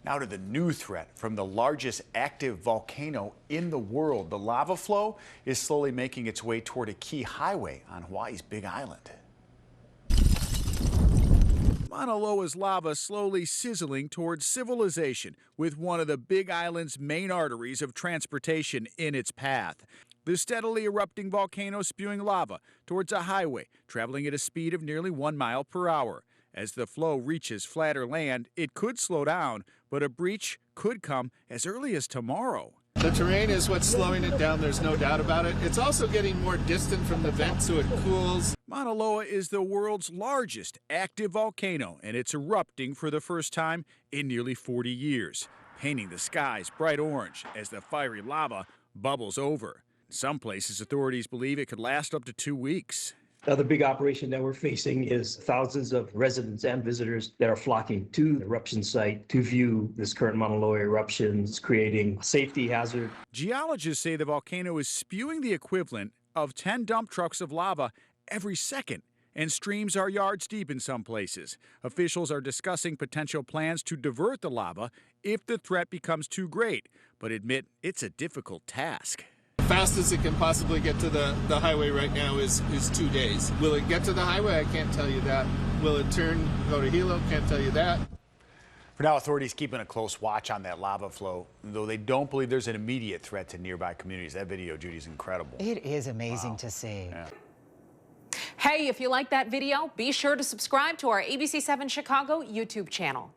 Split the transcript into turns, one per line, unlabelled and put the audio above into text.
Now to the new threat from the largest active volcano in the world. The lava flow is slowly making its way toward a key highway on Hawaii's Big Island. Mauna Loa's lava slowly sizzling towards civilization, with one of the Big Island's main arteries of transportation in its path. The steadily erupting volcano spewing lava towards a highway, traveling at a speed of nearly 1 mile per hour. As the flow reaches flatter land, it could slow down, but a breach could come as early as tomorrow.
The terrain is what's slowing it down, there's no doubt about it. It's also getting more distant from the vent, so it cools.
Mauna Loa is the world's largest active volcano, and it's erupting for the first time in nearly 40 years, painting the skies bright orange as the fiery lava bubbles over. In some places, authorities believe it could last up to 2 weeks.
The other big operation that we're facing is thousands of residents and visitors that are flocking to the eruption site to view this current Mauna Loa eruption. It's creating a safety hazard.
Geologists say the volcano is spewing the equivalent of 10 dump trucks of lava every second, and streams are yards deep in some places. Officials are discussing potential plans to divert the lava if the threat becomes too great, but admit it's a difficult task.
Fastest it can possibly get to the highway right now is 2 days. Will it get to the highway? I can't tell you that. Will it turn, go to Hilo? Can't tell you that.
For now, authorities keeping a close watch on that lava flow, though they don't believe there's an immediate threat to nearby communities. That video, Judy, is incredible.
It is amazing to see.
Yeah.
Hey, if you like that video, be sure to subscribe to our ABC7 Chicago YouTube channel.